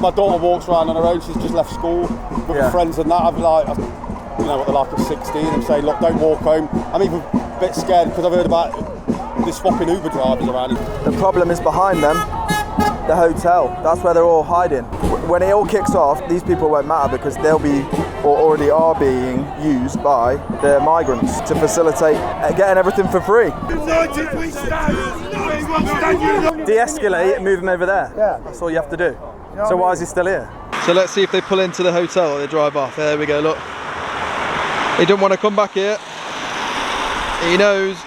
my daughter walks around on her own. She's just left school with her friends and that. I'm like, you know what they're like at 16. I'm saying, look, don't walk home. I'm even a bit scared because I've heard about this swapping Uber drivers around. The problem is behind them, the hotel. That's where they're all hiding. When it all kicks off, these people won't matter because they'll be, or already are being, used by the migrants to facilitate getting everything for free. De-escalate and move them over there. Yeah. That's all you have to do. So why is he still here? So let's see if they pull into the hotel or they drive off. There we go, look. He didn't want to come back here. He knows.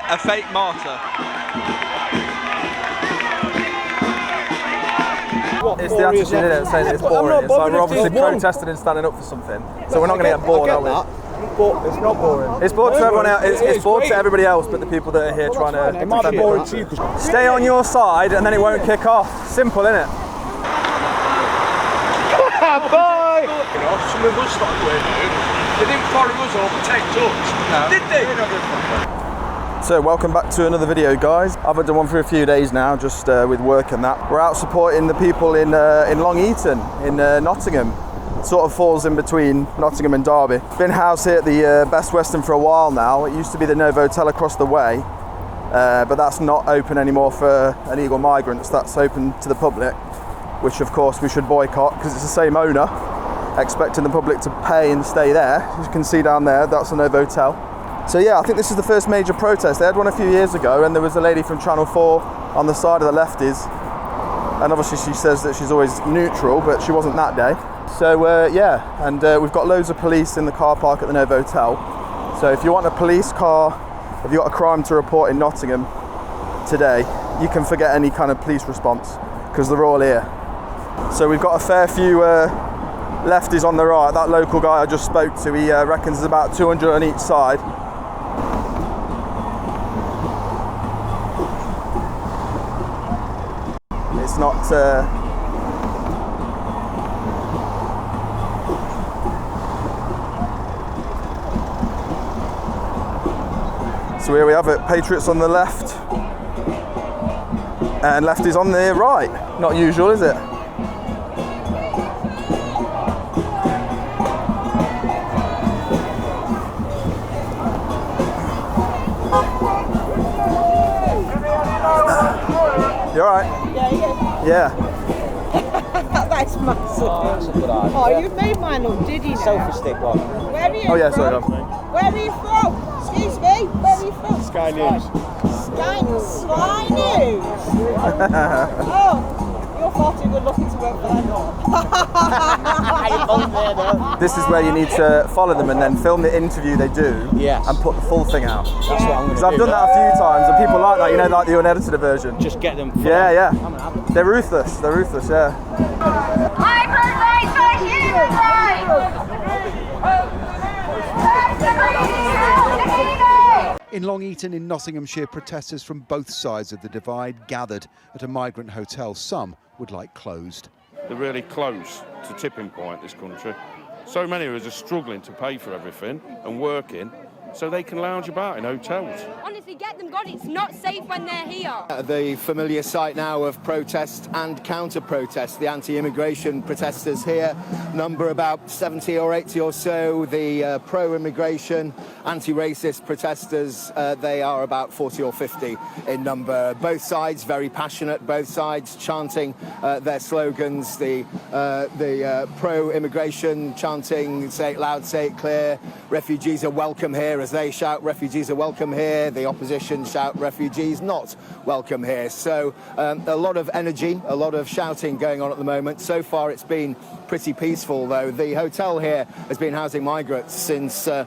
A fake martyr. It's the attitude in it saying it's boring. It's like we're obviously protesting and standing up for something. So we're not going to get bored, are we? But it's not boring. It's bored to everyone else. It's bored to everybody else, but the people that are here trying to defend it. Stay on your side, and then it won't kick off. Simple, innit? Bye. Some of us started doing. They didn't follow us or protect us, did they? So welcome back to another video, guys. I haven't done one for a few days now, just with work and that. We're out supporting the people in Long Eaton in Nottingham. It sort of falls in between Nottingham and Derby. Been housed here at the Best Western for a while now. It used to be the Novo Hotel across the way, but that's not open anymore for illegal migrants. That's open to the public, which of course we should boycott because it's the same owner, expecting the public to pay and stay there. As you can see down there, that's the Novo Hotel. So yeah, I think this is the first major protest. They had one a few years ago and there was a lady from Channel 4 on the side of the lefties. And obviously she says that she's always neutral, but she wasn't that day. So yeah, and we've got loads of police in the car park at the Novo Hotel. So if you want a police car, if you've got a crime to report in Nottingham today, you can forget any kind of police response because they're all here. So we've got a fair few lefties on the right. That local guy I just spoke to, he reckons there's about 200 on each side. It's not so here we have it, patriots on the left and lefties on the right. Not usual, is it? You alright? Yeah. That's massive. Oh, that's a good idea. Oh, you made mine up, did you? Selfie stick one. Where are you Oh yeah, from? sorry. Where are you from? Excuse me, where are you from? Sky News. Sky News? Oh, you're far too good looking to work for them. This is where you need to follow them and then film the interview they do and put the full thing out. That's what I'm going to do. Because I've done that a few times and people like that, you know, like the unedited version. Just get them. Yeah. They're ruthless, yeah. In Long Eaton in Nottinghamshire, protesters from both sides of the divide gathered at a migrant hotel some would like closed. They're really close to tipping point, this country. So many of us are struggling to pay for everything and working so they can lounge about in hotels. Honestly, get them gone. It's not safe when they're here. The familiar sight now of protest and counter-protest. The anti-immigration protesters here number about 70 or 80 or so. The pro-immigration, anti-racist protesters, they are about 40 or 50 in number. Both sides very passionate, both sides chanting their slogans. The pro-immigration chanting, say it loud, say it clear, refugees are welcome here. As they shout, refugees are welcome here, the opposition shout, refugees not welcome here. So a lot of energy, a lot of shouting going on at the moment. So far it's been pretty peaceful, though. The hotel here has been housing migrants since the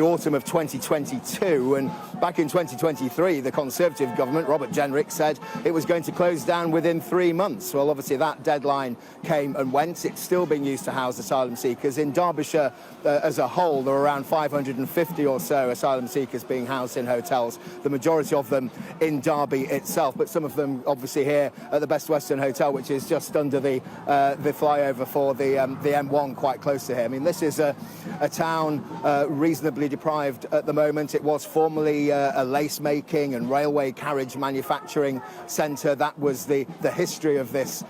autumn of 2022, and back in 2023 the Conservative government, Robert Jenrick, said it was going to close down within 3 months. Well, obviously that deadline came and went. It's still being used to house asylum seekers. In Derbyshire as a whole, there are around 550 or so asylum seekers being housed in hotels. hotels, the majority of them in Derby itself, but some of them obviously here at the Best Western Hotel, which is just under the flyover for the M1, quite close to here. I mean, this is a town reasonably deprived at the moment. It was formerly a lace making and railway carriage manufacturing centre. That was the history of this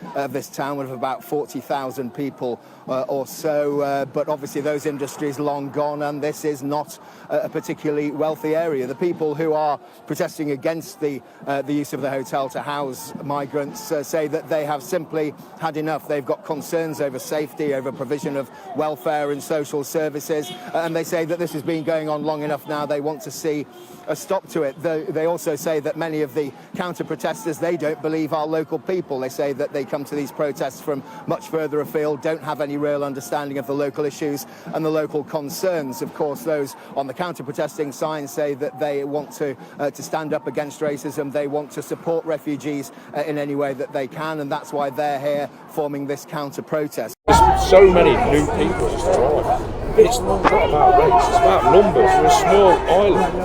town, with about 40,000 people or so, but obviously those industries long gone, and this is not a particularly wealthy area. The people who are protesting against the use of the hotel to house migrants say that they have simply had enough. They've got concerns over safety, over provision of welfare and social services, and they say that this has been going on long enough now. They want to see a stop to it. They also say that many of the counter-protesters, they don't believe are local people. They say that they come to these protests from much further afield, don't have any real understanding of the local issues and the local concerns. Of course, those on the counter-protesting side say that they want to stand up against racism. They want to support refugees in any way that they can, and that's why they're here forming this counter-protest. There's so many new people just arrived. It's not about race, it's about numbers. We're a small island.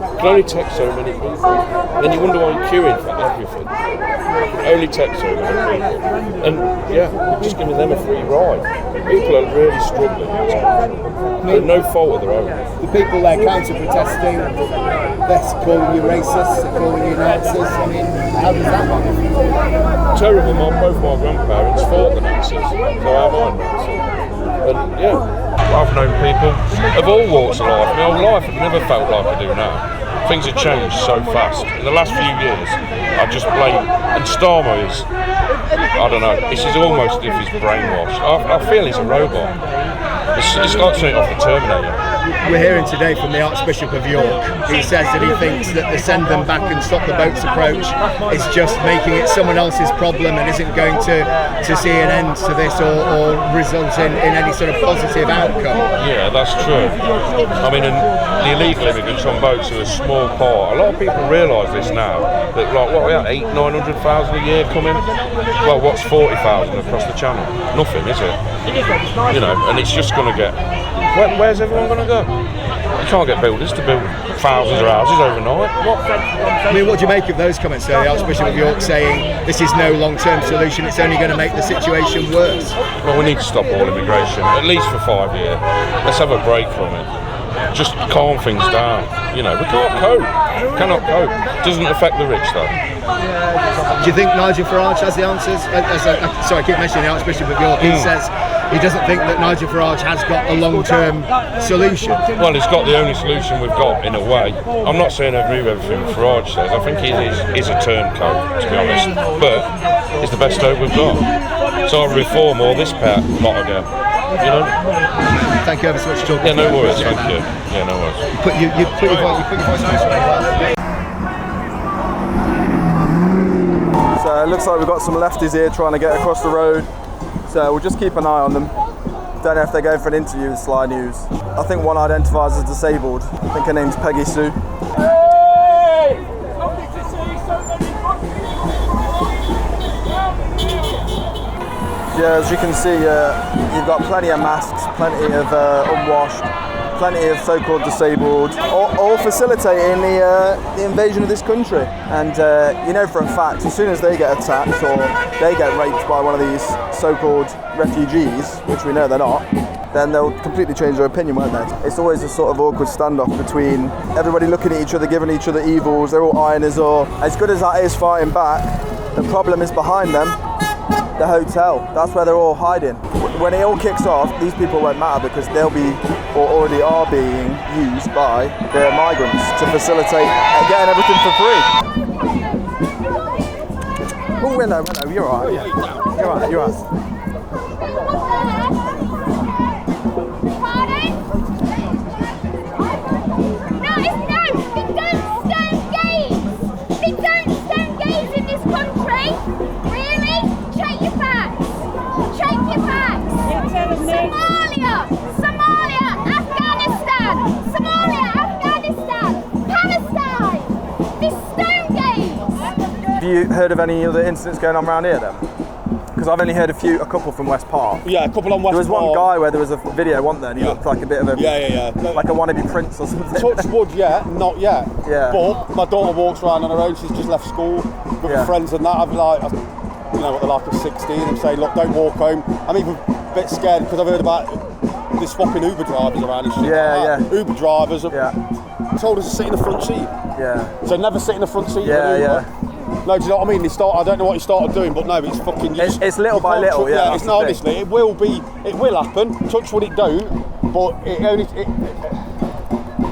It can only take so many people. And then you wonder why you're queuing for everything. It can only take so many people. And yeah, we're just giving them a free ride. People are really struggling. They're no fault of their own. The people there counter-protesting, they're calling you racist, they're calling you Nazis. I mean, how does that work? Terrible. Both my grandparents fought the Nazis, so I'm Nazi. And yeah, I've known people of all walks of life. My whole life I've never felt like I do now. Things have changed so fast. In the last few years, I just blame, and Starmer is, I don't know, this is almost as if he's brainwashed. I feel he's a robot. It's like something off the Terminator. We're hearing today from the Archbishop of York. He says that he thinks that the send them back and stop the boats approach is just making it someone else's problem and isn't going to see an end to this or result in any sort of positive outcome. Yeah, that's true. I mean, and the illegal immigrants on boats are a small part. A lot of people realise this now, that like, what we have, 800,000-900,000 a year coming? Well, what's 40,000 across the channel? Nothing, is it? You know, and it's just going to get... Where's everyone going to go? You can't get builders to build thousands of houses overnight. I mean, what do you make of those comments there? The Archbishop of York saying this is no long-term solution, it's only going to make the situation worse. Well, we need to stop all immigration, at least for 5 years. Let's have a break from it. Just calm things down. You know, we can't cope. Cannot cope. Doesn't affect the rich, though. Do you think Nigel Farage has the answers? Sorry, I keep mentioning the Archbishop of York. He says he doesn't think that Nigel Farage has got a long-term solution. Well, he's got the only solution we've got, in a way. I'm not saying I agree with everything Farage says. I think he is a turncoat, to be honest. But it's the best hope we've got. So I'll reform all this lot again. You know? Thank you ever so much for talking. Yeah, no worries, thank you. Yeah, no worries. You put your voice on. So it looks like we've got some lefties here trying to get across the road. So we'll just keep an eye on them. Don't know if they're going for an interview with Sly News. I think one identifies as disabled. I think her name's Peggy Sue. Yeah, as you can see, you've got plenty of masks, plenty of unwashed, plenty of so-called disabled, all facilitating the invasion of this country. And you know for a fact, as soon as they get attacked or they get raped by one of these so-called refugees, which we know they're not, then they'll completely change their opinion, won't they? It's always a sort of awkward standoff between everybody looking at each other, giving each other evils, they're all eyeing us all. As good as that is fighting back, the problem is behind them. The hotel, that's where they're all hiding. When it all kicks off, these people won't matter because they'll be, or already are being, used by the migrants to facilitate getting everything for free. Oh, hello, you're all right. Yeah. You're all right. Have you heard of any other incidents going on around here then? Because Because I've only heard a couple from West Park. Yeah, a couple on West Park. There was one guy where there was a video, wasn't there? And he looked like a bit of a like a wannabe prince or something. Touch wood, not yet. Yeah. But my daughter walks around on her own. She's just left school with her friends and that. I've like, you know what they're like at 16. I'm saying, look, don't walk home. I'm even a bit scared because I've heard about they're swapping Uber drivers around and shit. Yeah. Uber drivers have told us to sit in the front seat. Yeah. So never sit in the front seat. Yeah. No, do you know what I mean? I don't know what he started doing, but no, it's fucking. It's little by little, It's not, honestly, it will happen. Touch wood, it don't. But you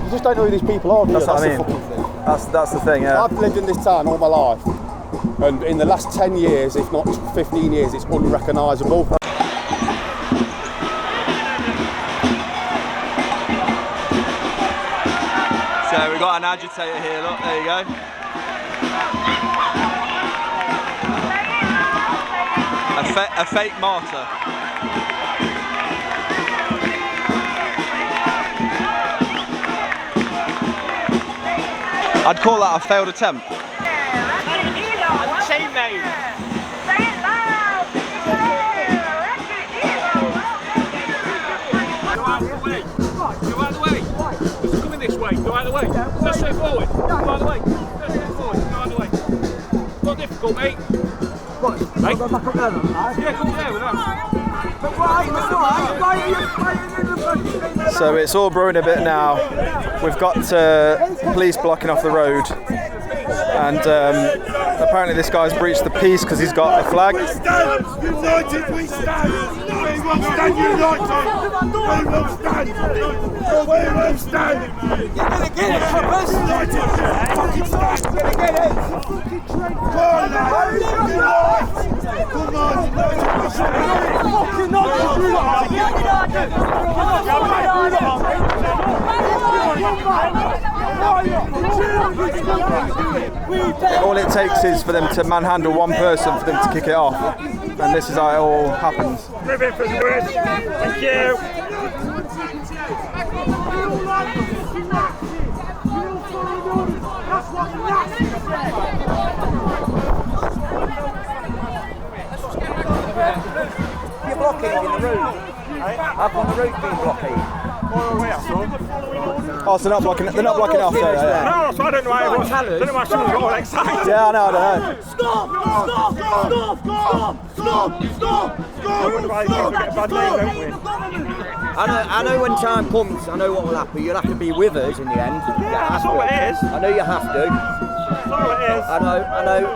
just don't know who these people are. That's what I mean. The fucking thing. That's the thing. Yeah. I've lived in this town all my life, and in the last 10 years, if not 15 years, it's unrecognisable. So we've got an agitator here. Look, there you go. A fake martyr. I'd call that a failed attempt. Go out of the way. It's coming this way. Go out of the way. Go straight forward. Go out of the way. Go straight forward. Go out of the way. Not difficult, mate. What? Mate? Go back up there, then. Yeah, come there with that. So it's all brewing a bit now. We've got police blocking off the road, and apparently this guy's breached the peace because he's got a flag. We stand united. We stand. We will stand united. We will stand. We will stand. You're gonna get it, Choppers. United. Fucking stand. You're gonna get it. Come on, lads. Come on. Fucking not. All it takes is for them to manhandle one person for them to kick it off, and this is how it all happens. Ribbon for the word. Thank you. You're blockade in the road. Up on the road being blockade. Oh, so they're not blocking it. They're not blocking it off. No, I don't know why. I don't know why someone got all excited. Yeah, I know. Stop! I know when time comes, I know what will happen. You'll have to be with us in the end. Yeah, that's all it is. I know you have to. That's all it is. I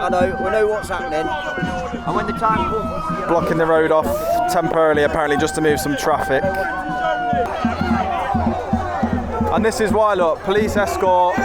know. We know what's happening. And when the time comes... Blocking the road off temporarily, apparently, just to move some traffic. And this is why, look, police escort.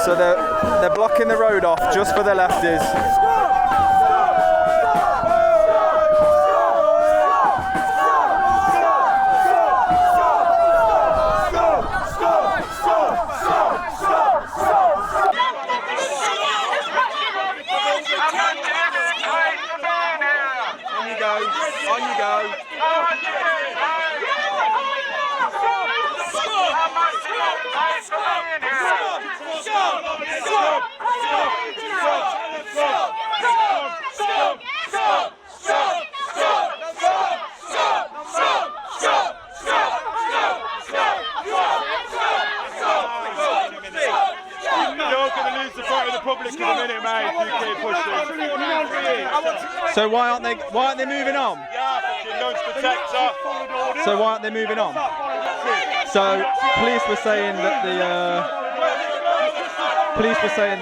So they're blocking the road off just for the lefties. On you go. So why aren't they moving on? So why aren't they moving on? So police were saying that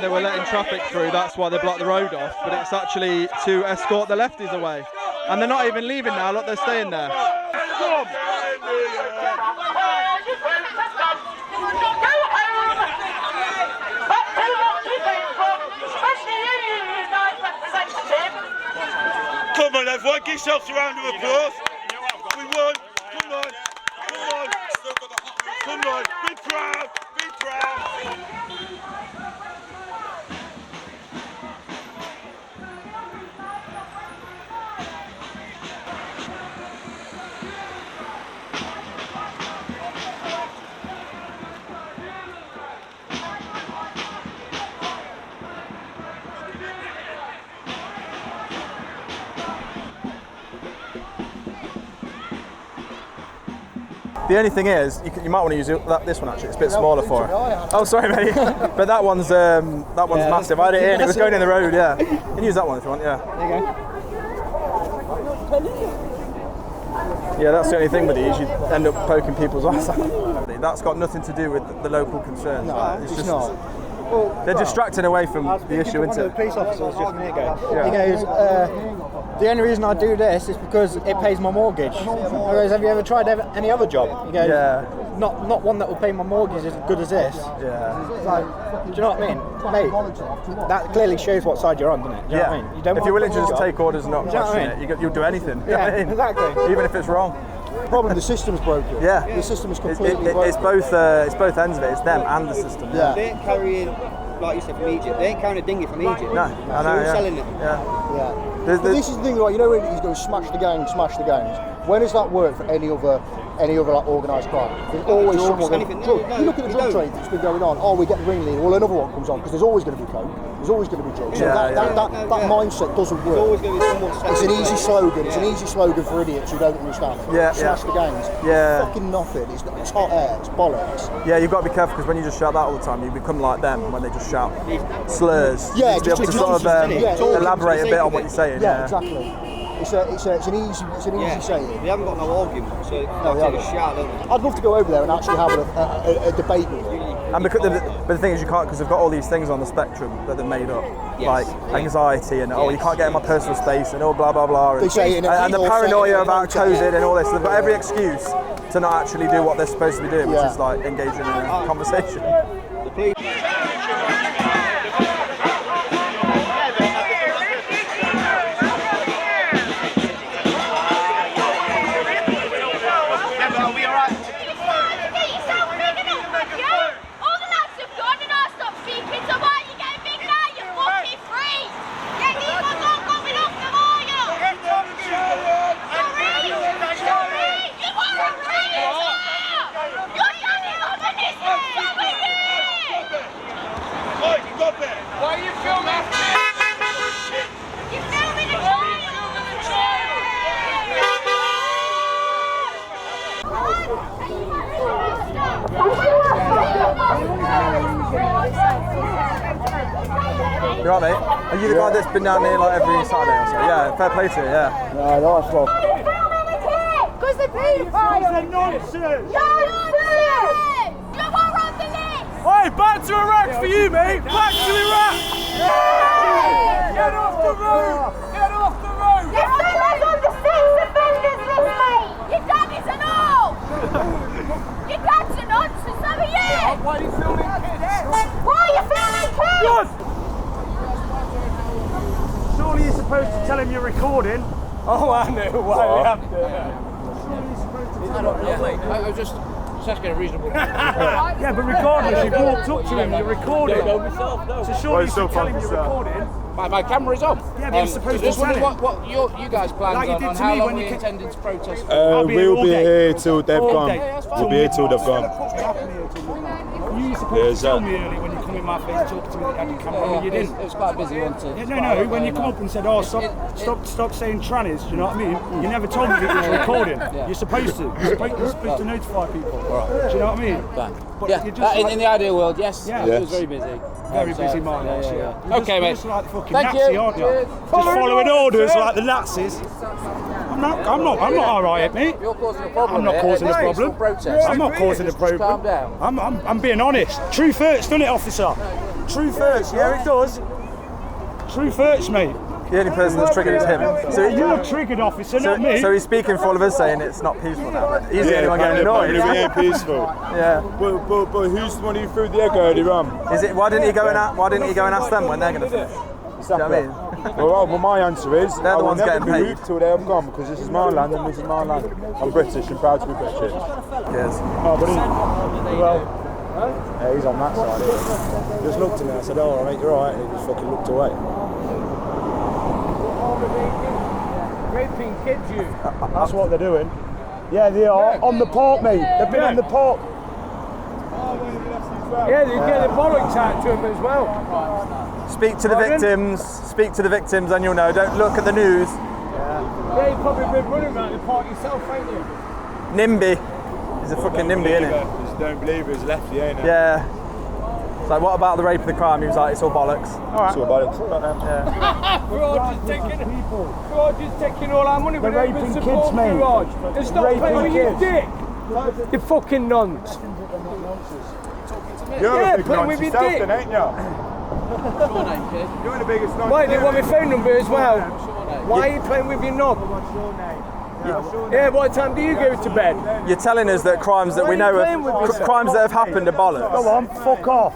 they were letting traffic through, that's why they blocked the road off, but it's actually to escort the lefties away. And they're not even leaving now, look, they're staying there. Come on, everyone, give yourselves a round of applause. We won. Come on. Come on. Come on. Be proud. Be proud. The only thing is, you might want to use this one actually. It's a bit smaller for it. Oh, sorry, mate. But that one's massive. I had it in. It was going in the road. Yeah. You can use that one if you want. Yeah. There you go. Yeah, that's the only thing with these. You end up poking people's eyes out. That's got nothing to do with the local concerns. No, it's just not. Well, they're distracting away from the issue, isn't One of it? the police officers just a minute ago. Yeah. He goes, the only reason I do this is because it pays my mortgage. I goes, have you ever tried any other job? He goes, Yeah. Not one that will pay my mortgage as good as this. Yeah. It's like, do you know what I mean? Mate, that clearly shows what side you're on, doesn't it? Do you know what I mean? You don't If you're willing to just take orders and not Do you know what I question mean? it, you'll do anything. Yeah, You know what I mean? exactly. Even if it's wrong. Problem, the system's broken. Yeah. The system is completely broken. It's both ends of it. It's them and the system. Yeah. They ain't carrying, like you said, from Egypt. They ain't carrying a dinghy from Egypt. No, I know. Who's Yeah. selling it? Yeah. Yeah. But this is the thing, like, you know, when he's going to smash the gangs. When has that worked for any other like organised crime? There's always someone. You look at the drug trade that's been going on. Oh, we get the ringleader. Well, another one comes on because there's always going to be coke. There's always going to be drugs. Yeah, So that mindset doesn't work. Always going to be someone. It's an easy slogan. It's an easy slogan for idiots who don't understand. Yeah, Smash the gangs. Yeah. Fucking nothing. It's hot air. It's bollocks. Yeah, you've got to be careful because when you just shout that all the time, you become like them when they just shout slurs. Yeah, you have to be able to sort of elaborate a bit on what you're saying. Yeah, exactly. It's an easy saying. They haven't got no argument, so No, they they take a shout, don't they? I'd love to go over there and actually have a debate with them. And because but the thing is, you can't, because they've got all these things on the spectrum that they've made up, like anxiety and you can't get in my personal space and blah blah blah, and, They say in and the paranoia about hotel. COVID and all this. They've got every excuse to not actually do what they're supposed to be doing, which is like engaging in a conversation. The police. Why are you filming? You're filming a child! You alright, mate? Are you the guy that's been down here like every Saturday or so? Yeah, fair play to you, yeah. Yeah, nice one. Because the paedophile! It's nonsense! You're nonsense! You are on the list! Hey, back to Iraq for you, mate! Back to Iraq! Get off the road! Get off the road! Your fella's on the sex offenders list, mate! Your dad is an all! Your dad's a nonsense, so are you! Why are you filming kids? Why are you filming kids? Good! Surely you're supposed to tell him you're recording. Oh, I know why we have to. I was just asking a reasonable. Yeah, but regardless, you walked up to him, you're recording. So surely you should tell him you're recording. My camera is on. Yeah, but you're supposed to just tell wondering him. what you guys planned Like you on did to how me long when we you intended to protest. I'll be We'll be all day. here till they've All gone. day. We'll be here till they've gone. You were supposed to tell me earlier when you come in my face talking to me that you had your camera on, and you didn't. It was quite busy, wasn't it? Yeah, no, when you come up and said, oh, stop saying trannies, do you know what I mean? You never told me that you were recording. You're supposed to. You're supposed to notify people. Do you know what I mean? But Yeah, you're just like, in the ideal world, yes. Yeah. It was very busy. very busy man. Yeah. You're Okay, mate. just like the fucking Thank Nazi, you. aren't you? Cheers. Just following orders like the Nazis. I'm not alright, mate. You're causing a problem. I'm not causing a problem. I'm not causing a problem. Calm down. I'm being honest. Truth hurts, doesn't it, officer? Truth hurts, yeah, it does. Truth hurts, mate. The only person that's triggered is him. So you're triggered, officer, not me. So he's speaking for all of us, saying it's not peaceful now. But he's the only one getting annoyed. It ain't peaceful. Yeah. But who's the one who threw the egg earlier on? Is it? Why didn't he go and ask them when they're going to finish? Exactly. You know what I mean? Well, my answer is they're the ones getting paid till they have gone, because this is my land and this is my land. I'm British and proud to be British. Yes. Oh, but well, yeah, he's on that side. He just looked at me and I said, "Oh, mate, you're alright," and he just fucking looked away. Raping kids, you. That's what they're doing. Yeah, they are. On the port, mate. They've been on the port. Yeah, they get the bollocks out to them as well. Speak to the victims. Speak to the victims, and you'll know. Don't look at the news. Yeah, you've probably been running around the park yourself, ain't you? NIMBY. He's a fucking NIMBY, isn't it? Don't believe it was lefty, ain't it? Yeah. It's like, what about the rape of the crime? He was like, it's all bollocks. All right. It's all bollocks. Yeah. We're all just taking all our money. We're raping kids, mate. They're stop playing with your dick. You fucking nonce. You're a big nonce yourself then, ain't you? You're the biggest nonce. Why, do you want my phone number as well? Why are you playing with your knob? Yeah, what time do you go to bed? You're telling us that crimes that we know crimes that have happened are bollocks. Go on, fuck off.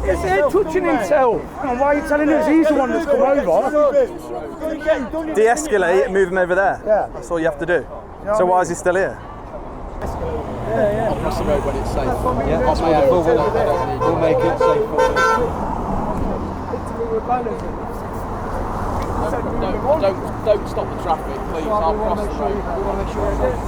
He's there touching himself. And why are you telling us he's the one that's come over? De-escalate and move him over there. Yeah. That's all you have to do. So why is he still here? I'll cross the road when it's safe. Yeah, we'll make it safe for you. Don't stop the traffic, please. I'll cross the road. We want to make sure it's safe.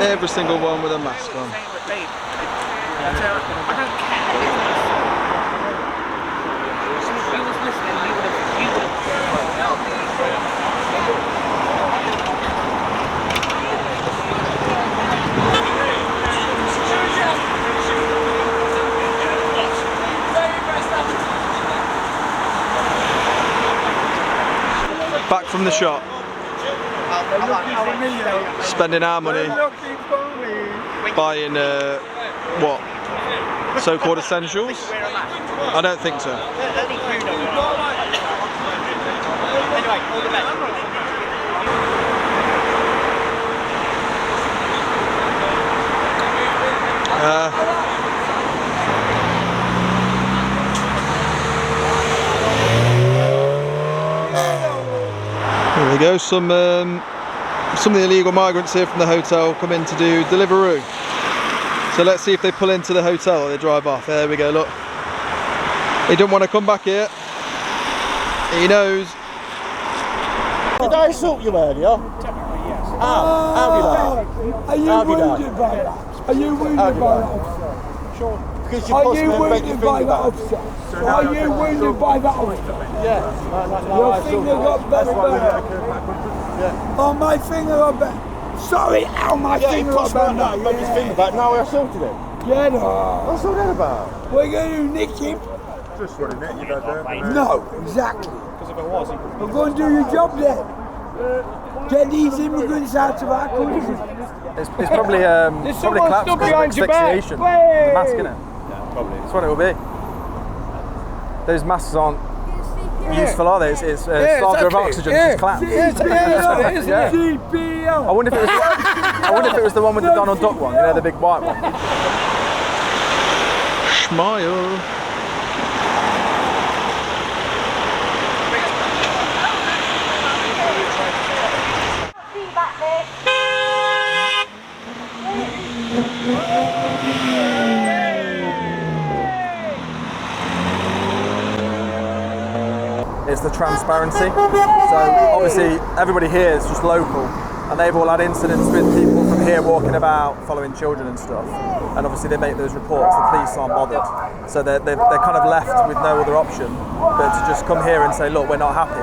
Every single one with a mask on. I don't care. If you was listening, you would have. Back from the shop. Spending our money buying what? So-called essentials? I don't think so. There we go, some of the illegal migrants here from the hotel come in to do Deliveroo. So let's see if they pull into the hotel or they drive off. There we go, look. He don't want to come back here. He knows. Did I assault you earlier? Technically, yes. How did I? Are you wounded by that? Are you wounded by that? Sure. Because you Are pushed you me and make your wounded by finger that back. officer? Are you wounded by that officer? Yeah. Your finger got better. Oh, my finger got better. Sorry, ow, my finger got better. Yeah, he made his finger back. Now I assaulted him. Yeah, no. What's all that about? We're going to nick him. Just want to nick you, don't No, exactly. Because if it was, We're going to do your job then. Get these immigrants out of our country. It's probably collapsed because of asphyxiation. The mask, innit? yeah, probably. That's what it will be. Those masks aren't useful, are they? It's starved of oxygen, it's just collapsed. CPO. I wonder if it was the one with the Donald Duck one, you know, the big white one. Smile. It's the transparency. So obviously everybody here is just local, and they've all had incidents with people from here walking about, following children and stuff. And obviously they make those reports. The police aren't bothered, so they're kind of left with no other option but to just come here and say, look, we're not happy.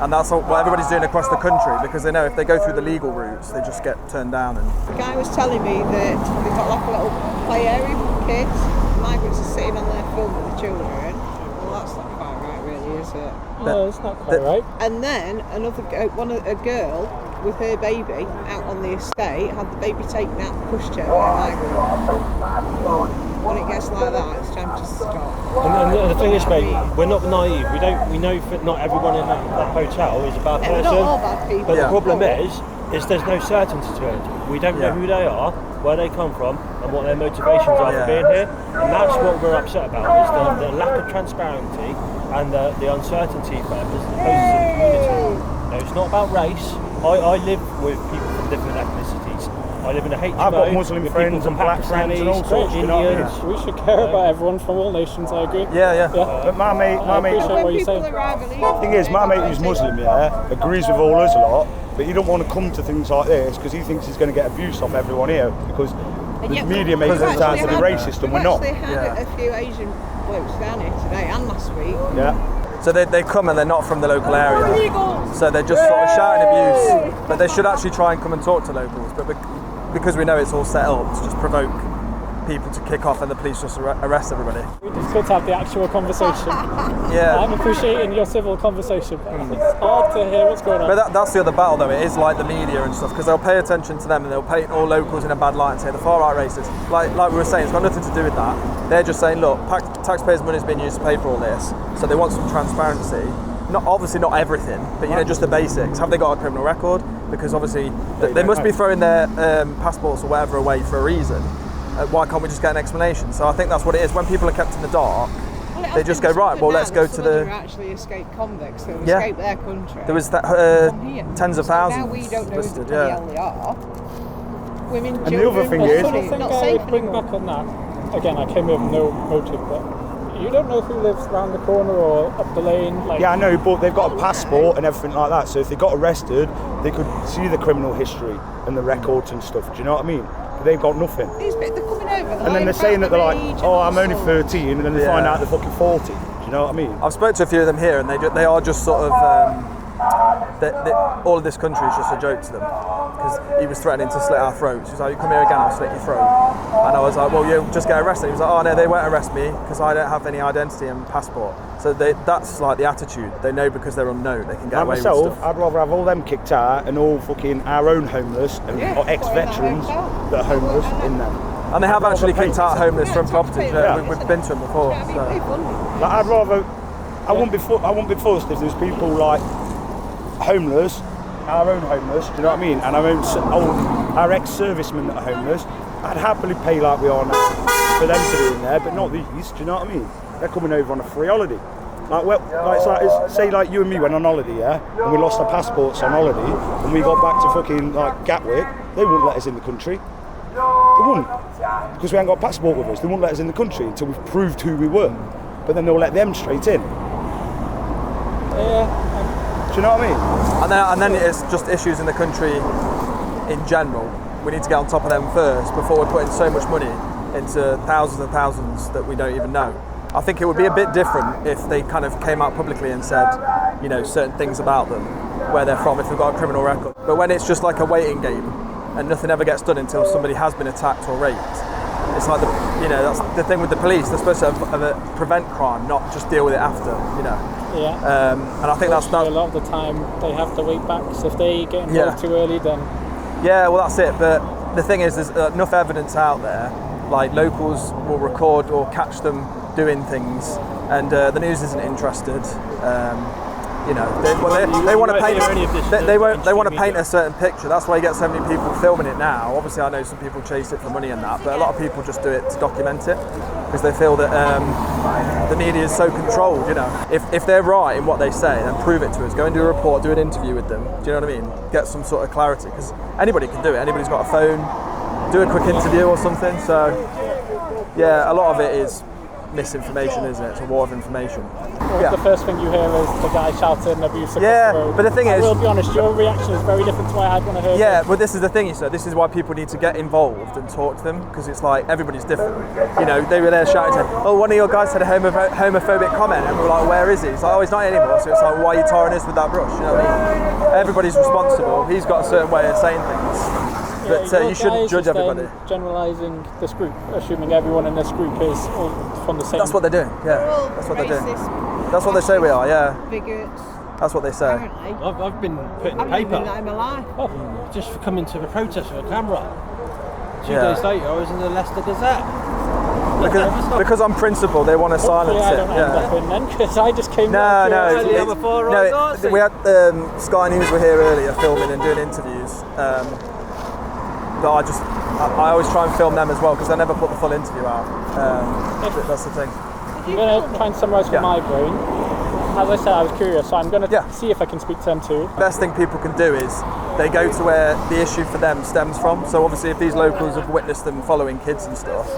And that's what everybody's doing across the country, because they know if they go through the legal routes, they just get turned down. And The guy was telling me that they've got like a little play area for kids. Migrants are sitting on their film with the children. Well, that's not quite right, really, is it. No, it's not quite right. And then a girl with her baby out on the estate had the baby taken out the pushchair by a migrant. When it gets like that, it's time to stop. And the thing is, mate, we're not naive. We know that not everyone in that hotel is a bad person. They're not all bad people. But the problem is there's no certainty to it. We don't know who they are, where they come from, and what their motivations are for being here. And that's what we're upset about, is the lack of transparency and the uncertainty that poses in the community. No, it's not about race. I live with people from different ethnicities. I live in a HMO. I've got Muslim friends and black friends and all sorts. You know what I mean? We should care about everyone from all nations. I agree. Yeah. But my mate, appreciate what you say. the thing is, my mate who's Muslim, agrees with all us a lot, but he don't want to come to things like this because he thinks he's going to get abuse off everyone here because the media makes us out to be racist and we're not. They had a few Asian blokes down here today and last week. Yeah. So they come and they're not from the local area. So they're just sort of shouting abuse, but they should actually try and come and talk to locals. But because we know it's all set up to just provoke people to kick off and the police just arrest everybody. It's good to have the actual conversation. Yeah. I'm appreciating your civil conversation. It's hard to hear what's going on. But that's the other battle though, it is like the media and stuff, because they'll pay attention to them and they'll paint all locals in a bad light and say the far right racist. Like we were saying, it's got nothing to do with that. They're just saying, look, taxpayers' money is being used to pay for all this, so they want some transparency. Obviously not everything, but just the basics. Have they got a criminal record? Because obviously they must be throwing their passports or whatever away for a reason. Why can't we just get an explanation? So I think that's what it is. When people are kept in the dark, they just go, right, well, let's go to the... actually escaped convicts who escaped their country. There was tens of thousands. So now we don't know listed, who the hell they are. Women, and children, the other thing is... not safe bring back on that. Again, I came here with no motive, but you don't know who lives around the corner or up the lane. Yeah, I know, but they've got a passport and everything like that, so if they got arrested, they could see the criminal history and the records and stuff, do you know what I mean? They've got nothing. They're coming over. And then they're saying that they're like, oh, I'm only 13, and then they find out they're fucking 40. Do you know what I mean? I've spoke to a few of them here, and they are just sort of all of this country is just a joke to them, because he was threatening to slit our throats. He was like, you come here again, I'll slit your throat. And I was like, well, you just get arrested. He was like, oh no, they won't arrest me because I don't have any identity and passport. So that's like the attitude. They know because they're unknown, they can get away with stuff. I'd rather have all them kicked out and all fucking our own homeless and or ex-veterans that are homeless in them. And they have actually kicked out homeless from properties. We've been to them before. So. Like, I'd rather. I wouldn't be fussed if there's people like homeless, our own homeless. Do you know what I mean? And our ex-servicemen that are homeless. I'd happily pay like we are now for them to be in there, but not these. Do you know what I mean? They're coming over on a free holiday. Say you and me went on holiday, and we lost our passports on holiday, and we got back to fucking like Gatwick. They wouldn't let us in the country. They wouldn't, because we ain't got a passport with us. They wouldn't let us in the country until we've proved who we were. But then they'll let them straight in. Yeah. Do you know what I mean? And then it's just issues in the country in general. We need to get on top of them first before we're putting so much money into thousands and thousands that we don't even know. I think it would be a bit different if they kind of came out publicly and said, certain things about them, where they're from, if they've got a criminal record. But when it's just like a waiting game and nothing ever gets done until somebody has been attacked or raped, it's like that's the thing with the police. They're supposed to prevent crime, not just deal with it after. Yeah. And I think that's not a lot of the time they have to wait back. So if they get involved too early, then well, that's it. But the thing is, there's enough evidence out there. Like locals will record or catch them doing things, and the news isn't interested. They want to paint. They want to paint a certain picture. That's why you get so many people filming it now. Obviously, I know some people chase it for money and that, but a lot of people just do it to document it because they feel that the media is so controlled. If they're right in what they say, then prove it to us. Go and do a report, do an interview with them. Do you know what I mean? Get some sort of clarity, because anybody can do it. Anybody's got a phone. Do a quick interview or something. So yeah, a lot of it is misinformation, isn't it? It's a war of information. The first thing you hear is the guy shouting abuse across the road. But the thing is, I will be honest, your reaction is very different to what I had when I heard it. But this is the thing, this is why people need to get involved and talk to them, because it's like everybody's different. They were there shouting, oh, one of your guys had a homophobic comment, and we were like, where is he? He's like, oh, he's not anymore. So it's like, why are you tarring us with that brush? You know what I mean? Everybody's responsible. He's got a certain way of saying things. But you shouldn't judge everybody. Generalising this group, assuming everyone in this group is all from the same. That's what they're doing. Yeah, that's what they're doing. That's what they say we are, yeah. Bigots. That's what they say. Apparently. I've been put in the I've never paper. been that in my life. Oh, just for coming to the protest with a camera. 2 Yeah. days later, I was in the Leicester Gazette. Because I'm principal, they want to silence I it. don't end up in then, because I just came No, we had Sky News were here earlier filming and doing interviews. But I always try and film them as well because I never put the full interview out. That's the thing. I'm going to try and summarise from my brain. As I said, I was curious, so I'm going to see if I can speak to them too. Best thing people can do is they go to where the issue for them stems from. So obviously if these locals have witnessed them following kids and stuff,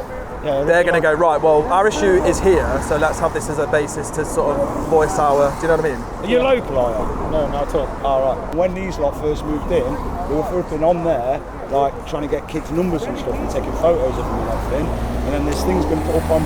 they're going to go, right, well, our issue is here, so let's have this as a basis to sort of voice our, do you know what I mean? Are you local, are you? No, not at all. All right. When these lot first moved in, they were flipping on there, like trying to get kids' numbers and stuff and taking photos of them and everything. And then this thing's been put up on,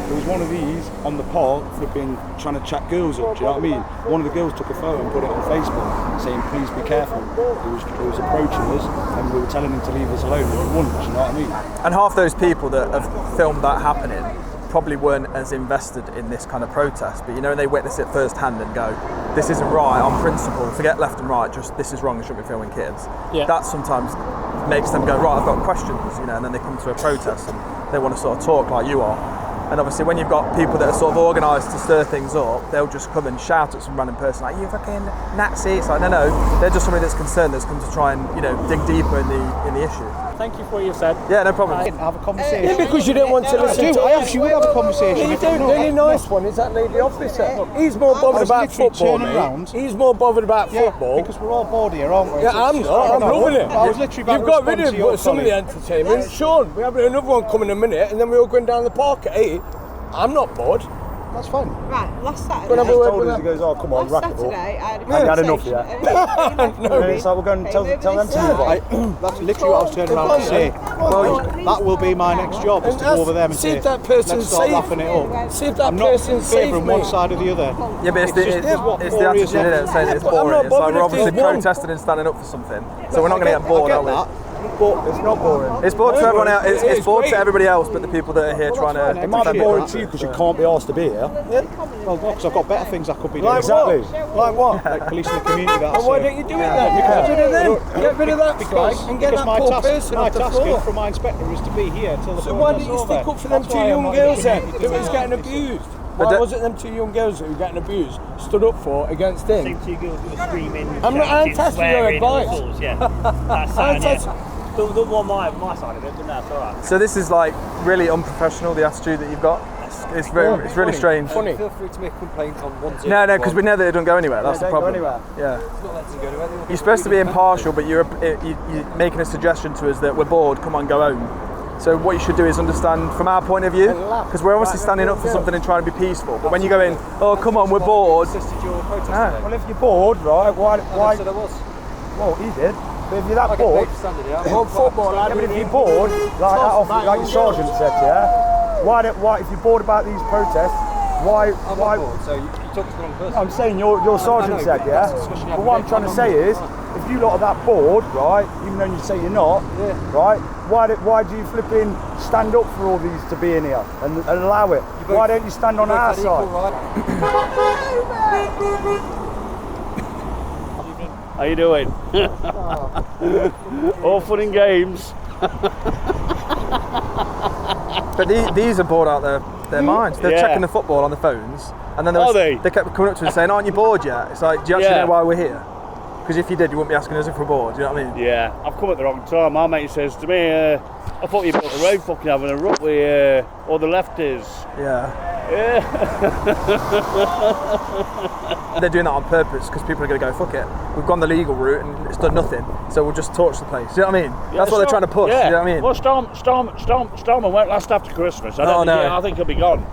there was one of these on the park flipping trying to chat girls up, do you know what I mean? One of the girls took a photo and put it on Facebook saying, please be careful. He was approaching us and we were telling him to leave us alone, but he wouldn't, do you know what I mean? And half those people that have filmed that happening probably weren't as invested in this kind of protest, but you know, they witness it firsthand and go, this isn't right on principle, forget left and right, just this is wrong, I shouldn't be filming kids. Yeah. That sometimes makes them go, right, I've got questions, you know, and then they come to a protest and they want to sort of talk like you are. And obviously when you've got people that are sort of organised to stir things up, they'll just come and shout at some random person like, you fucking Nazi. It's like, no, they're just somebody that's concerned, that's come to try and, you know, dig deeper in the issue. Thank you for what you've said. Yeah, no problem. Have a conversation. Yeah, because you didn't want to listen to I actually would have a conversation. You do. The only nice one is that lady officer. He's more bothered about football, mate. He's more bothered about football. Because we're all bored here, aren't we? Yeah, I'm not. I'm loving it. I was literally about You've got rid of some of the entertainment. Sean, we have another one coming in a minute, and then we're all going down the park at 8. I'm not bored. That's fine. Right, last Saturday. Gonna have a word with He goes, oh, come on, Last rack it up. Saturday, I had a I've had enough, conversation. No, it's like we're going to tell them to That's literally what I was turning around to say. Well, that will be my next job, is to go over them and see say, if that person's let's start safe. laughing it up. See if that I'm not person's safe, favouring mate. one side or the other. Yeah, but it's the attitude in it saying it's boring. It's like we're obviously protesting and standing up for something, so we're not going to get bored, are we? But it's not boring. It's bored to everyone else. It's bored to everybody else, but the people that are here trying to. It might be boring to you because you can't be asked to be here. Well, no, because I've got better things I could be doing. Like exactly. Like what? Like policing the community. That's Well, why don't you do it then? Get rid of them. Get rid of that flag and get that poor person my off the task floor. from my inspector is to be here till the So why didn't you stick up for them two young girls then that was getting abused? Why was it them two young girls that were getting abused stood up for against him? Same two girls who were screaming. I'm testing your advice. That's the one my side of it, but that's alright. So this is like really unprofessional, the attitude that you've got. It's really strange. Funny. Feel free to make complaints on 1 No, because we know that they don't go anywhere. That's the problem. Yeah. It's not letting go anywhere. You're supposed to be impartial, but you're making a suggestion to us that we're bored. Come on, go home. So what you should do is understand from our point of view, because we're obviously standing up for something and trying to be peaceful. But when you go in, oh come on, we're bored. Well, if you're bored, right? Why? Well, he did. But if you're that bored, if you're bored, like your sergeant said, yeah. Why? If you're bored about these protests, why? Bored, so you talk to the wrong person. I'm saying your sergeant said, yeah. But what I'm trying to say is, if you lot are that bored, right? Even though you say you're not, right? Why do you flipping stand up for all these to be in here and allow it? Why don't you stand on our side? How you doing? All fun and games. But these are bored out their minds. They're checking the football on the phones, and then they kept coming up to us saying, "Aren't you bored yet?" It's like, do you actually know why we're here? Because if you did, you wouldn't be asking us if we're bored. Do you know what I mean? Yeah, I've come at the wrong time. My mate says to me, "I thought you built the road, fucking having a rut with all the lefties." Yeah. They're doing that on purpose because people are going to go, fuck it, we've gone the legal route and it's done nothing, so we'll just torch the place. Do you know what I mean? That's what they're trying to push. Yeah. Do you know what I mean? Well, Stormer won't last after Christmas. I think he'll be gone.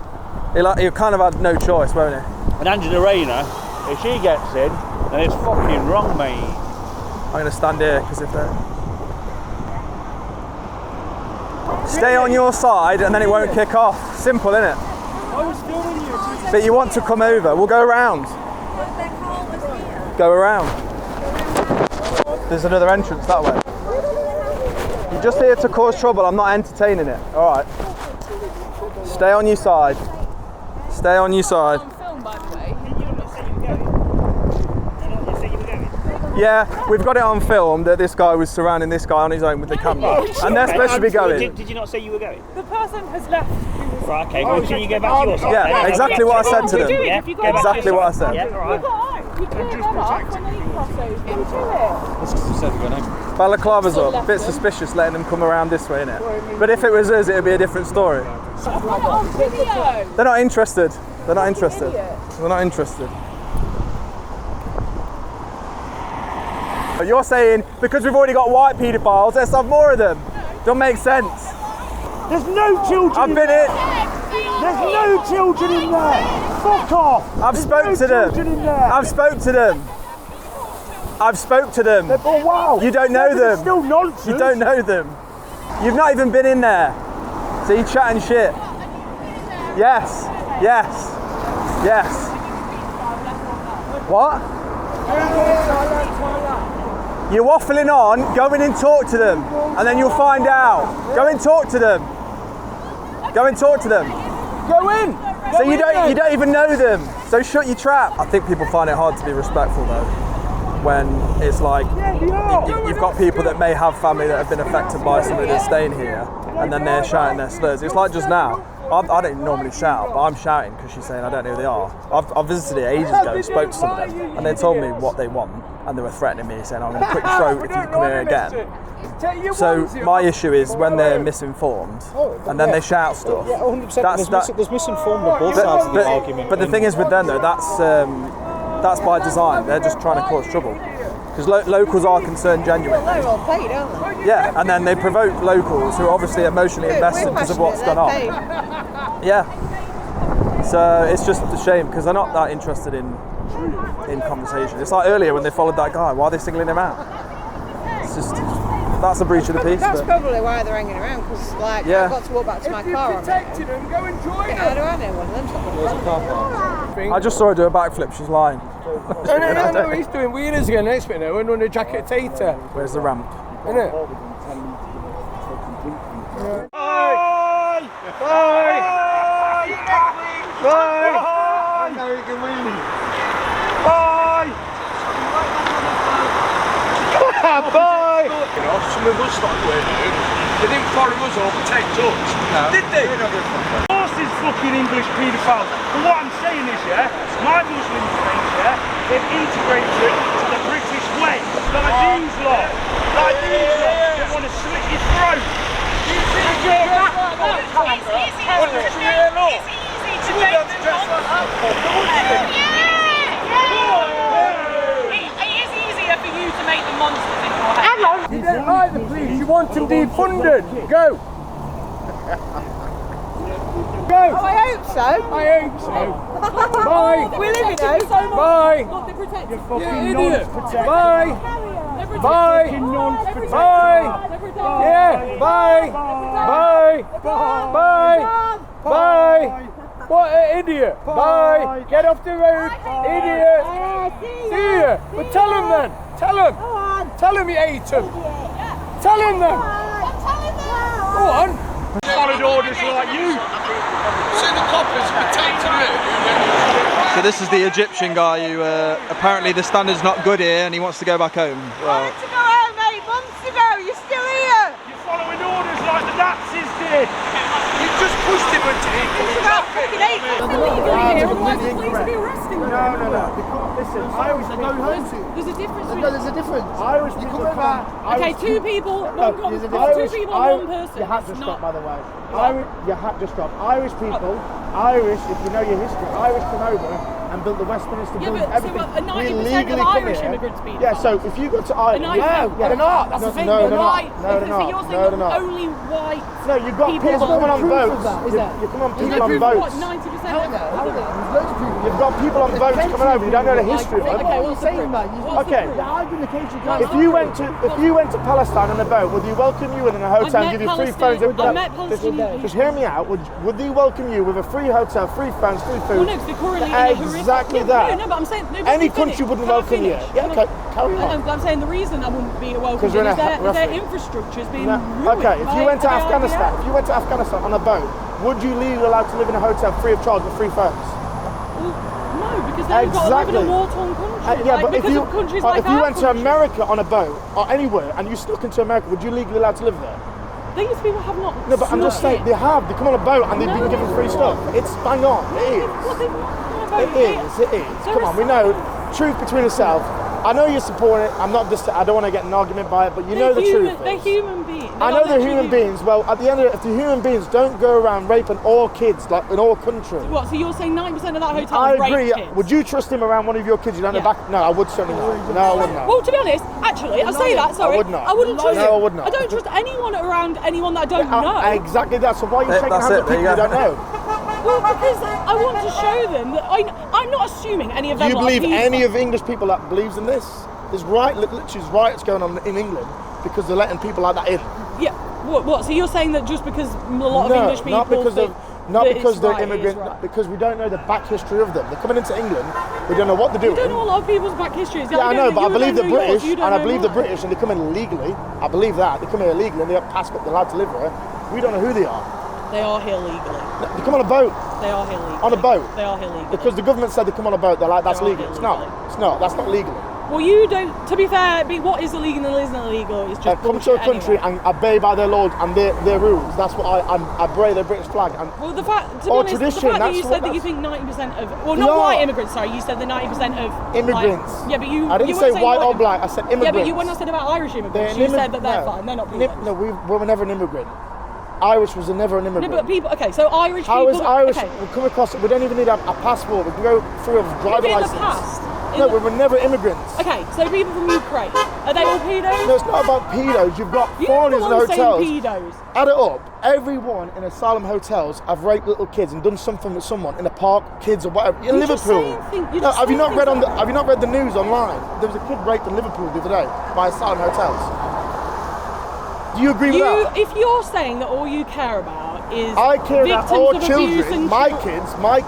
He'll kind of had no choice, won't he? And Angela Rayner, if she gets in, then it's fucking wrong, mate. I'm going to stand here because if they're... Stay on your side and then it won't kick off. Simple, innit? I was filming you. But you want to come over, we'll go around. Go around. There's another entrance that way. You're just here to cause trouble, I'm not entertaining it. Alright. Stay on your side. Stay on your side. Yeah, we've got it on film that this guy was surrounding this guy on his own with the camera. And they're supposed to be going. Did you not say you were going? The person has left. Right, okay, well, can you go back to your side? Yeah, exactly what I said to them. Yeah, Exactly what I said. Yeah, all right. You clear them off when they cross over. Do it. Balaclava's up. A bit suspicious letting them come around this way, innit? But if it was us, it would be a different story. They're not interested. They're not interested. They're not interested. You're saying because we've already got white paedophiles, let's have more of them. Don't make sense. There's no children. I've been in. There's no children in there. Fuck off. I've spoke to them. I've spoke to them. I've spoke to them. Oh wow. You don't know them. Still nonsense. You don't know them. You've not even been in there. So you're chatting shit. Yes. Yes. Yes. What? You're waffling on, go in and talk to them, and then you'll find out. Go and talk to them. Go and talk to them. Go in. So you don't even know them. So shut your trap. I think people find it hard to be respectful though, when it's like you've got people that may have family that have been affected by somebody that's staying here, and then they're shouting their slurs. It's like just now. I don't normally shout, but I'm shouting because she's saying I don't know who they are. I've visited it ages ago and spoke to some of them, and they told me what they want, and they were threatening me, saying I'm going to cut your throat if you come here again. So my issue is when they're misinformed, and then they shout stuff. Yeah, 100%. There's misinformed on both sides of the argument. But the thing is with them though, that's by design. They're just trying to cause trouble. Because locals are concerned genuinely. They're all paid, aren't they? Yeah, and then they provoke locals who are obviously emotionally invested because of what's gone on. Yeah. So it's just a shame because they're not that interested in conversation. It's like earlier when they followed that guy. Why are they singling him out? It's just that's a breach of the peace. That's probably why they're hanging around because like I've got to walk back to my car. Protected them. Go enjoy it. How do I know one of them's I just saw her do a backflip. She's lying. No, he's doing weirdos again next bit now. We're on a agitator. Where's the ramp? Isn't it? Bye! Bye! Bye! Bye! You know, some of us started wearing it. They didn't follow us or protect us. No. Did they? Of course these fucking English paedophiles. But what I'm saying is, yeah, my Muslim friends, yeah, they've integrated to the British way. Like these lot. Like these lot. They want to slit your throat. It's easy to make the monsters into a house. You don't like the police, you want them defunded. Go! Go! Oh, I hope so. I hope so. Bye! We live in it. Bye! Look, they're protected. You fucking idiot! Bye! Bye! Bye! Yeah! Bye! Bye! Bye! Bye! What an idiot! Bye! Get off the road! Idiot! See ya! But tell him then! Tell him! Tell him you ate him! Tell him then! Go on! Followed orders like you! See the coppers protecting it! So this is the Egyptian guy who apparently the standard's not good here and he wants to go back home. Well, I wanted to go home 8 months ago. You're still here. You're following orders like the Nazis did. You just pushed him into it. It's about fucking 8 months. Illegally here, otherwise the police will be arresting you. No. Listen, Irish people. There's a difference. There's a difference. Irish people come. Okay, two people, one person. You had to stop, by the way. You had to stop. Irish people, if you know your history, Irish come over and built the Westminster building, everything. So 90% of Irish immigrants being Yeah, so if you go to Ireland... they're not. That's the thing. No, they're not. So you're saying only white No, you've got people coming on boats. You're coming on people on boats. 90% of them. You've got people on boats coming over. You don't know the history of them. Okay, what's saying that? Okay. If you went to Palestine on a boat, would you welcome you in a hotel and give you free phones? Just hear me out. Would they welcome you with a free hotel, free phones, free food? Well, no, because they're currently exactly that. No, but I'm saying any country wouldn't welcome you. Yeah, okay, carry on. I'm saying the reason I wouldn't be welcomed is their infrastructure is being ruined. Okay, if you went to Afghanistan on a boat, would you legally allowed to live in a hotel free of charge with free phones? No, because got to live in a war-torn country. Yeah, like, but because of countries like if you our went to America on a boat or anywhere and you snuck into America, would you legally allowed to live there? These people have not. No, but I'm just saying they have. They come on a boat and they've been given free stuff. It's bang on. It is. It is. Come on, we know. Truth between ourselves. I know you're supporting it. I'm not just. I don't want to get in an argument by it, but you know the truth. They're human beings. I know they're human beings. Well, at the end of it, if the human beings don't go around raping all kids, like in all countries. What? So you're saying 90% of that hotel I is rape agree. kids? Would you trust him around one of your kids? You don't know back? No, I would certainly not. No, I would not. Well, to be honest, actually, I say that. Sorry, I would not. I wouldn't trust. No, I would not. I don't trust anyone around anyone that I don't know. Exactly that. So why are you shaking hands with people you don't know? Well, because I want to show them that I'm not assuming any of them. Do you are believe people. any of English people that believes in this? There's literally riots going on in England because they're letting people like that in. Yeah. What? So you're saying that just because a lot of English people not because they're immigrants, because we don't know the back history of them. They're coming into England, we don't know what they're doing. You don't know a lot of people's back histories. Yeah, I know, but I believe the British, and I believe the British, and they come in illegally. I believe that they come here illegally, and they have passport, they're allowed to live here. We don't know who they are. They are here legally. They come on a boat. They are here legally. On a boat. They are here legally. Because the government said they come on a boat. They're like, that's legal. It's not. It's not. That's not legal. Well, you don't. To be fair, what is illegal and isn't illegal is just come to a country and obey by their laws and their rules. That's what I brave the British flag. And well, the fact, to be honest, the fact that you said that you think 90% of, well, not white immigrants. Sorry, you said the 90% of immigrants. Yeah, but you. I didn't say white or black. I said immigrants. Yeah, but you when I said about Irish immigrants, you said that they're fine. They're not people. No, we were never an immigrant. Irish was never an immigrant. No, but people. Okay, so Irish people. How is Irish? Okay. We come across. We don't even need a passport. We can go through a driver license. In the past. No, we were never immigrants. Okay, so people from Ukraine, are they all pedos? No, it's not about pedos. You've got foreigners in hotels. Pedos. Add it up. Everyone in asylum hotels have raped little kids and done something with someone in a park, kids or whatever. In Liverpool. Have you not read the news online? There was a kid raped in Liverpool the other day by asylum hotels. Do you agree with that? If you're saying that all you care about is I care about all children, my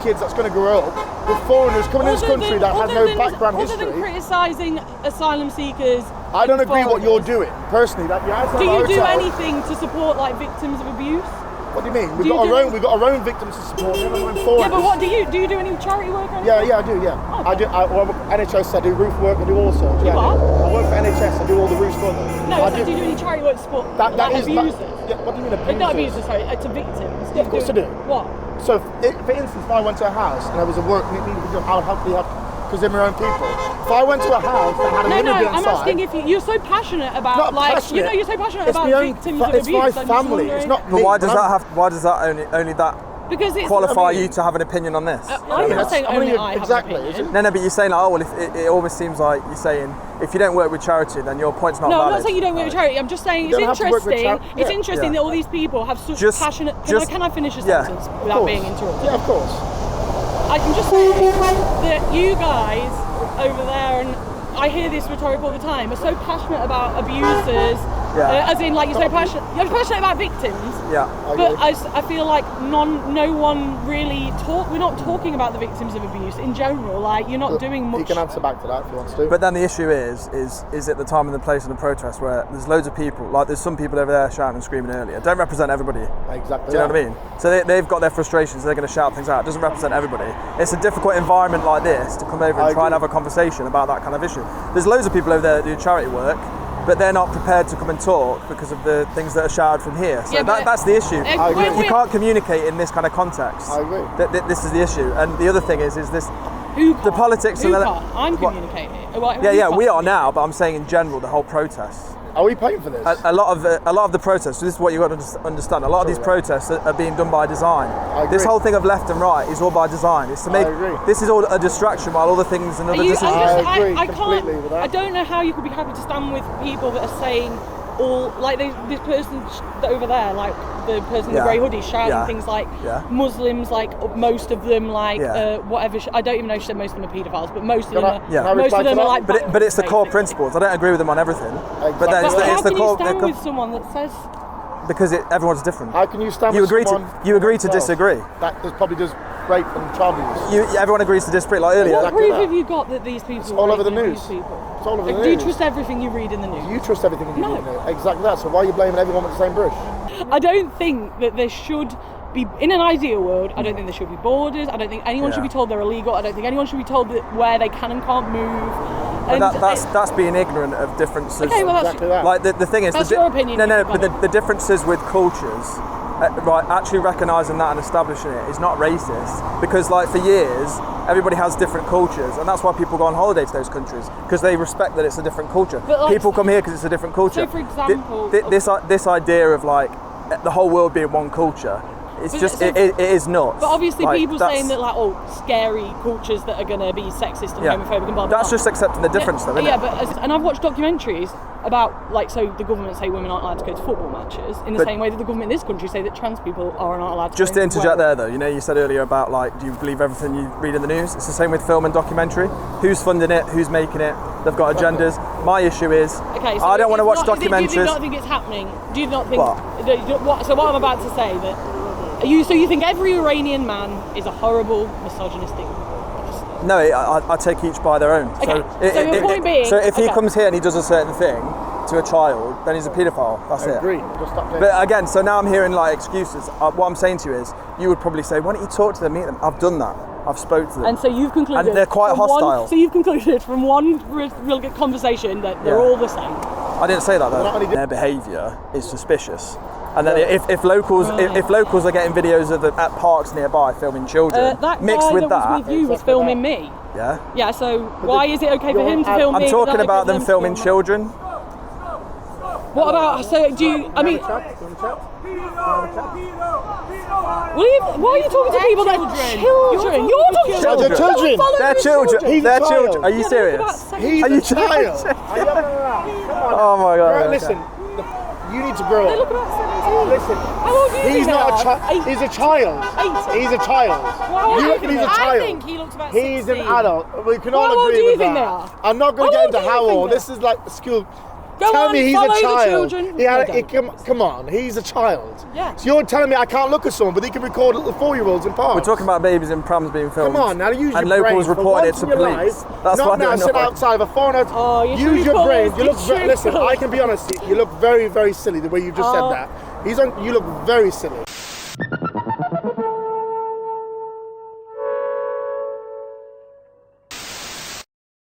kids that's going to grow up with foreigners coming in this country that has no background history. Other than criticising asylum seekers, I don't agree what you're doing personally. Do you do anything to support like victims of abuse? What do you mean? We've got our own victims to support. Never mind foreigners. Yeah, but what do you do? Any charity work? Or anything? Yeah, I do. Yeah, oh, okay. I work for NHS. I do roof work. I do all sorts. Yeah, I work for NHS. I do all the roofs for them. No, do you do any charity work to support that is abusers? What do you mean abusers? Not abusers, sorry, to victims. Yeah, of course I do. What? So, for instance, if I went to a house and there was a work I would happily have, because they're my own people. If I went to a house that had an immigrant I'm inside, asking if you're so passionate about, not like, passionate. You're so passionate about victims of abuse. It's my family. It's not me. But why does that only that? Because it's qualify you to have an opinion on this? I'm not saying only I have an opinion. No, but you're saying like, oh well, it almost seems like you're saying if you don't work with charity, then your point's not valid. No, I'm not saying you don't work with charity. I'm just saying it's interesting. It's interesting that all these people have such passionate. Can I finish a sentence without being interrupted? Yeah, of course. I can just say that you guys over there, and I hear this rhetoric all the time, are so passionate about abusers. As in, like, you're passionate about victims. Yeah. But I feel like no one really we're not talking about the victims of abuse in general. Like, you're not doing much. You can answer back to that if you want to. But then the issue is at the time and the place of the protest where there's loads of people, like there's some people over there shouting and screaming earlier. Don't represent everybody. Exactly. Do you know what I mean? So they've got their frustrations, they're going to shout things out. It doesn't represent everybody. It's a difficult environment like this to come over and try and have a conversation about that kind of issue. There's loads of people over there that do charity work, but they're not prepared to come and talk because of the things that are shouted from here. So that's the issue. You can't communicate in this kind of context. I agree. This is the issue. And the other thing is this. The politics and I'm communicating. We are now, but I'm saying in general the whole protest. Are we paying for this? A lot of the protests. So this is what you got to understand. A lot of these protests are being done by design. This whole thing of left and right is all by design. It's to make this is all a distraction while all the things and other decisions. I agree completely with that. I don't know how you could be happy to stand with people that are saying all like this person over there, like the person in the grey hoodie, shouting things like Muslims, like most of them, like whatever. I don't even know if she said most of them are paedophiles, but most of them are like. But it's the core principles. I don't agree with them on everything. But then it's the core. How can you stand with someone that says? Because everyone's different. How can you stand with someone? You agree to disagree. That probably does rape and child abuse. Everyone agrees to disagree. Like earlier. What proof have you got that these people? It's all over the news. It's all over the news. Do you trust everything you read in the news? You trust everything you read in the news. Exactly that. So why are you blaming everyone with the same brush? I don't think that there should be in an ideal world. I don't think there should be borders. I don't think anyone should be told they're illegal. I don't think anyone should be told that where they can and can't move. But that's being ignorant of differences. Okay, well, that's exactly that. Like the thing is, that's your opinion. No, but the differences with cultures, right? Actually recognising that and establishing it is not racist, because like for years everybody has different cultures, and that's why people go on holiday to those countries, because they respect that it's a different culture. Like, people come here because it's a different culture. So, for example, this idea of like the whole world being one culture. It's just, it is nuts. But obviously like, people saying that like, scary cultures that are going to be sexist and homophobic and blah, blah, That's just accepting the difference though, isn't it? But and I've watched documentaries about, like, so the government say women aren't allowed to go to football matches in the same way that the government in this country say that trans people are not allowed to Just go to interject there though, you know, you said earlier about like, do you believe everything you read in the news? It's the same with film and documentary. Who's funding it? Who's making it? They've got agendas. My issue is, okay, so I don't want to watch documentaries. Do you not think it's happening? Do you not think... So what I'm about to say, that... So you think every Iranian man is a horrible, misogynistic... No, I take each by their own. Okay, so your point being... So if he comes here and he does a certain thing to a child, then he's a paedophile. That's it. I agree. Just stop there. But again, so now I'm hearing like excuses. What I'm saying to you is, you would probably say, why don't you talk to them, meet them? I've done that. I've spoke to them. And so you've concluded... And they're quite hostile. So you've concluded from one real good conversation that they're all the same. I didn't say that though. Their behaviour is suspicious. And then if locals are getting videos of them at parks nearby filming children, that mixed guy with that was with you was filming me. Yeah. Yeah. So why is it okay for him to film me? I'm talking about them filming children. What about? So do you? I mean. Why are you talking to people that are children? You're talking to children. They're children. They're children. Are you serious? He's a child. Oh my God. Right, listen. You need to grow up. They look about 17. Listen, how old do you he's think not a child. He's a child. 8. He's a child. You reckon he's a child? I think he looks about 16. He's an adult. We can all How old agree do you with think that. they are? I'm not going to get into how old. This is like school. Tell me he's a child. Come on, he's a child. Yeah. So you're telling me I can't look at someone, but they can record little 4-year-olds in parks. We're talking about babies in prams being filmed. Come on, now use and your brain. locals reporting it to police. That's not why now sit outside of a phone. Use your brain. You look. Listen, I can be honest. You look very, very silly the way you just said that. You look very silly.